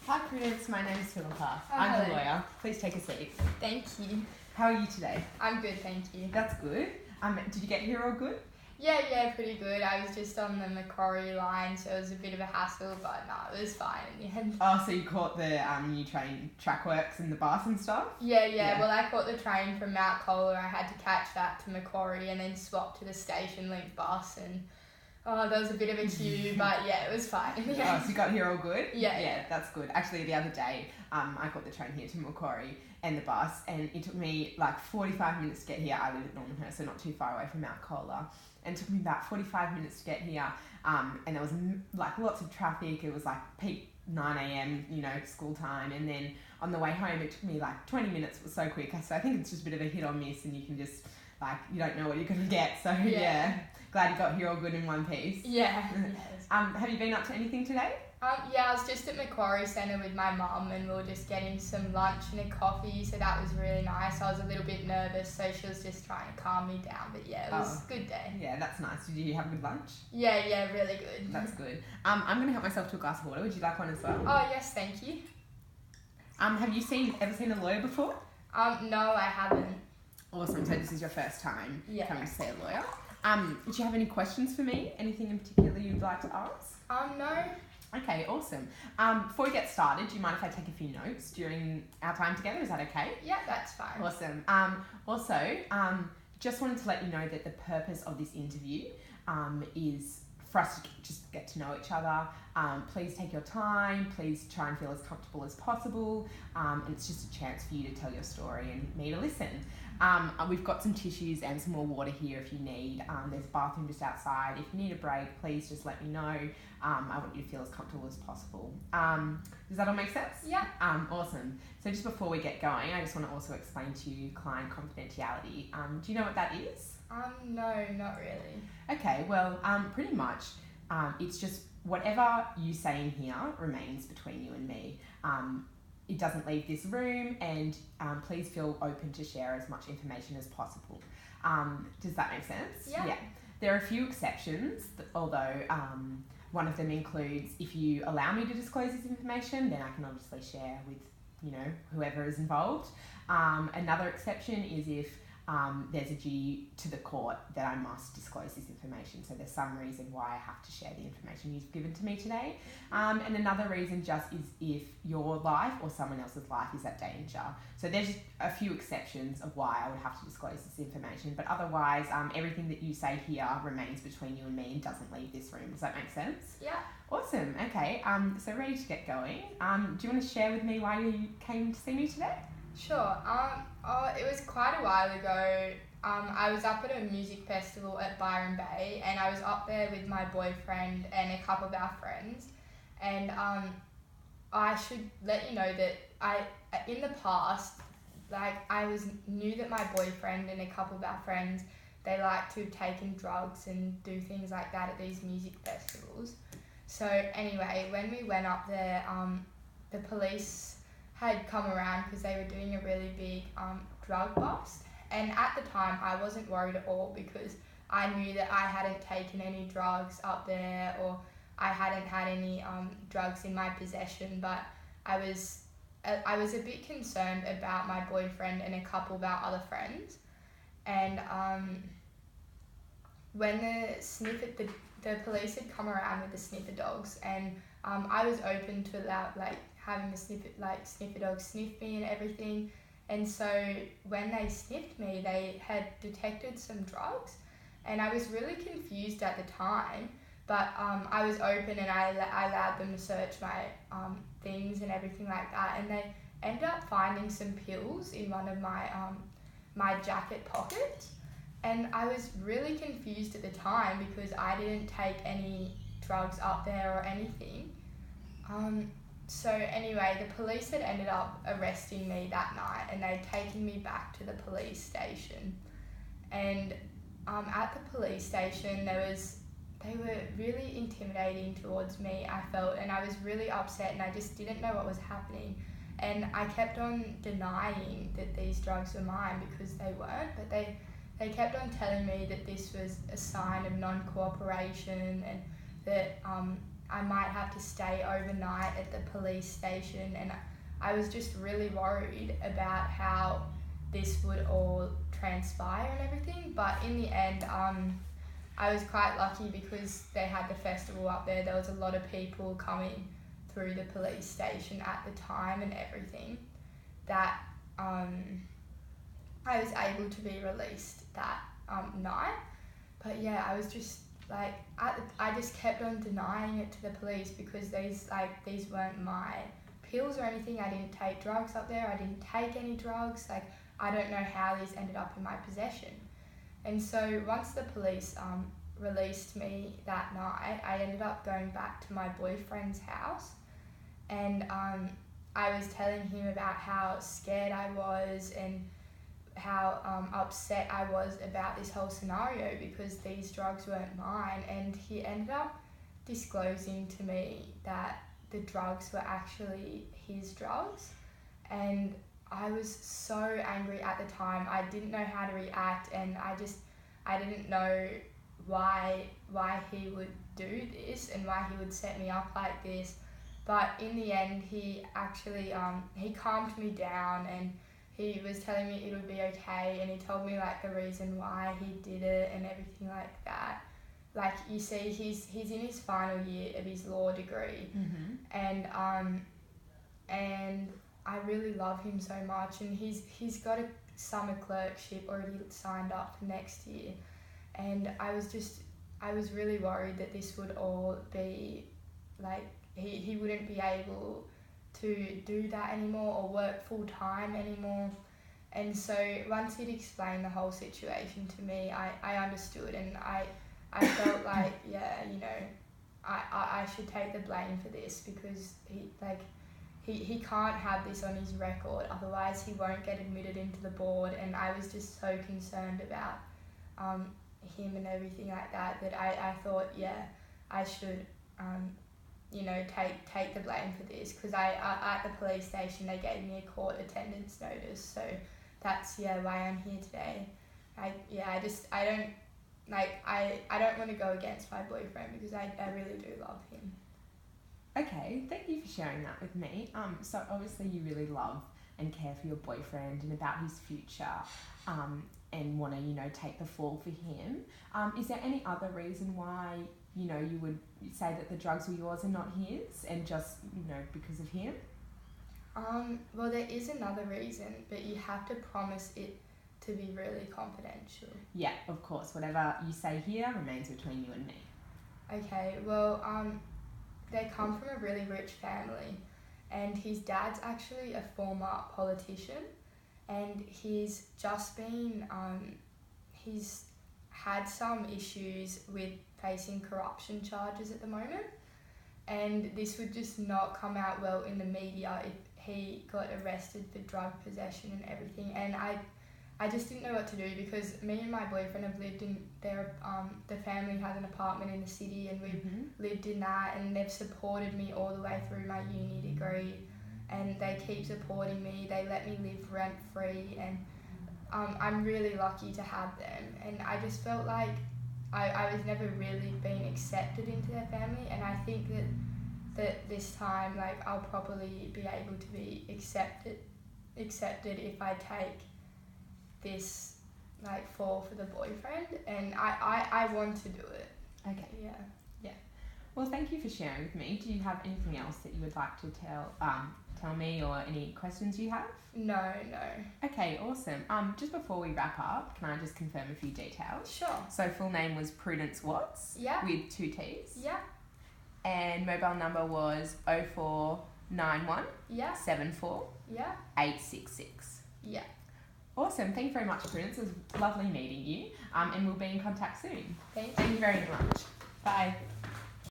Hi Prudence, my name is Philippa. Oh, I'm the hello. lawyer. Please take a seat. Thank you. How are you today? I'm good, thank you. That's good. Did you get here all good? Yeah, pretty good. I was just on the Macquarie line, so it was a bit of a hassle, but no, it was fine in the end. Oh, so you caught the new train track works and the bus and stuff? Yeah. Well, I caught the train from Mount Colah. I had to catch that to Macquarie and then swap to the Station Link bus, and there was a bit of a queue, but yeah, it was fine. Oh, so you got here all good? Yeah. That's good. Actually, the other day, I caught the train here to Macquarie and the bus, and it took me like 45 minutes to get here. I live at Normanhurst, so not too far away from Mount Colah. And it took me about 45 minutes to get here, and there was like lots of traffic. It was like peak 9 a.m, school time, and then on the way home it took me like 20 minutes. It was so quick. So I think it's just a bit of a hit or miss, and you can just you don't know what you're going to get. So yeah, glad you got here all good in one piece. Yeah. Have you been up to anything today? I was just at Macquarie Centre with my mum, and we were just getting some lunch and a coffee, so that was really nice. I was a little bit nervous, so she was just trying to calm me down, but yeah, it was a good day. Yeah, that's nice. Did you have a good lunch? Yeah, really good. That's good. I'm going to help myself to a glass of water. Would you like one as well? Oh, yes, thank you. Have you ever seen a lawyer before? No, I haven't. Awesome. So this is your first time coming to see a lawyer. Do you have any questions for me? Anything in particular you'd like to ask? No. Okay, awesome. Before we get started, do you mind if I take a few notes during our time together? Is that okay? Yeah, that's fine. Awesome. Just wanted to let you know that the purpose of this interview is for us to just get to know each other. Please take your time. Please try and feel as comfortable as possible. And it's just a chance for you to tell your story and me to listen. We've got some tissues and some more water here if you need. There's a bathroom just outside. If you need a break, please just let me know. I want you to feel as comfortable as possible. Does that all make sense? Yeah. Awesome. So just before we get going, I just want to also explain to you client confidentiality. Do you know what that is? No, not really. Okay, well, pretty much it's just whatever you say in here remains between you and me. It doesn't leave this room, and please feel open to share as much information as possible. Does that make sense? Yeah. There are a few exceptions, although one of them includes if you allow me to disclose this information, then I can obviously share with whoever is involved. Another exception is if there's a duty to the court that I must disclose this information. So there's some reason why I have to share the information you've given to me today. And another reason just is if your life or someone else's life is at danger. So there's just a few exceptions of why I would have to disclose this information. But otherwise, everything that you say here remains between you and me and doesn't leave this room. Does that make sense? Yeah. Awesome. Okay. So ready to get going. Do you want to share with me why you came to see me today? Sure. It was quite a while ago. I was up at a music festival at Byron Bay, and I was up there with my boyfriend and a couple of our friends. And I should let you know that in the past, knew that my boyfriend and a couple of our friends, they like to have taken drugs and do things like that at these music festivals. So anyway, when we went up there, the police had come around because they were doing a really big drug bust, and at the time I wasn't worried at all because I knew that I hadn't taken any drugs up there, or I hadn't had any drugs in my possession, but I was a bit concerned about my boyfriend and a couple of our other friends. And when the police had come around with the sniffer dogs, and I was open to allow having the sniffer dogs sniff me and everything. And so when they sniffed me, they had detected some drugs, and I was really confused at the time, but I was open and I allowed them to search my things and everything like that, and they ended up finding some pills in one of my jacket pockets, and I was really confused at the time because I didn't take any drugs up there or anything. So anyway, the police had ended up arresting me that night, and they'd taken me back to the police station. And at the police station, they were really intimidating towards me, I felt, and I was really upset, and I just didn't know what was happening. And I kept on denying that these drugs were mine because they weren't, but they kept on telling me that this was a sign of non-cooperation, and that I might have to stay overnight at the police station, and I was just really worried about how this would all transpire and everything. But in the end, I was quite lucky because they had the festival up there. There was a lot of people coming through the police station at the time and everything, that I was able to be released that night. But yeah, I was just like, I just kept on denying it to the police because these weren't my pills or anything. I didn't take drugs up there. I didn't take any drugs. Like, I don't know how these ended up in my possession. And so once the police released me that night, I ended up going back to my boyfriend's house, and I was telling him about how scared I was and how upset I was about this whole scenario because these drugs weren't mine. And he ended up disclosing to me that the drugs were actually his drugs, and I was so angry at the time. I didn't know how to react, and I didn't know why he would do this and why he would set me up like this. But in the end, he actually he calmed me down, and he was telling me it would be okay, and he told me like the reason why he did it and everything like that. Like, you see, he's in his final year of his law degree, and I really love him so much, and he's got a summer clerkship already signed up for next year, and I was really worried that this would all be like, he wouldn't be able to do that anymore or work full time anymore. And so once he'd explained the whole situation to me, I understood, and I felt like, yeah, you know, I should take the blame for this because he can't have this on his record, otherwise he won't get admitted into the board. And I was just so concerned about him and everything like that I thought, yeah, I should you know, take the blame for this, because at the police station they gave me a court attendance notice, so that's why I'm here today. I don't want to go against my boyfriend because I really do love him. Okay, thank you for sharing that with me. So obviously you really love and care for your boyfriend and about his future, and want to, you know, take the fall for him. Is there any other reason why, you know, you would say that the drugs were yours and not his, and just, you know, because of him? Well, there is another reason, but you have to promise it to be really confidential. Yeah, of course. Whatever you say here remains between you and me. Okay, well, they come from a really rich family, and his dad's actually a former politician, and he's just been, he's had some issues with facing corruption charges at the moment, and this would just not come out well in the media if he got arrested for drug possession and everything. And I just didn't know what to do, because me and my boyfriend have lived in their, the family has an apartment in the city, and we've lived in that, and they've supported me all the way through my uni degree, and they keep supporting me. They let me live rent free, and I'm really lucky to have them. And I just felt like I was never really being accepted into their family, and I think that this time, like, I'll probably be able to be accepted if I take this, like, fall for the boyfriend, and I want to do it. Okay. Yeah. Well, thank you for sharing with me. Do you have anything else that you would like to tell me, or any questions you have? No. Okay, awesome. Just before we wrap up, can I just confirm a few details? Sure. So full name was Prudence Watts. Yeah. With 2 T's. Yeah. And mobile number was 0491 Yeah. 74 Yeah. 866. Yeah. Awesome. Thank you very much, Prudence. It was lovely meeting you. And we'll be in contact soon. Thank you. Thank you very much. Bye.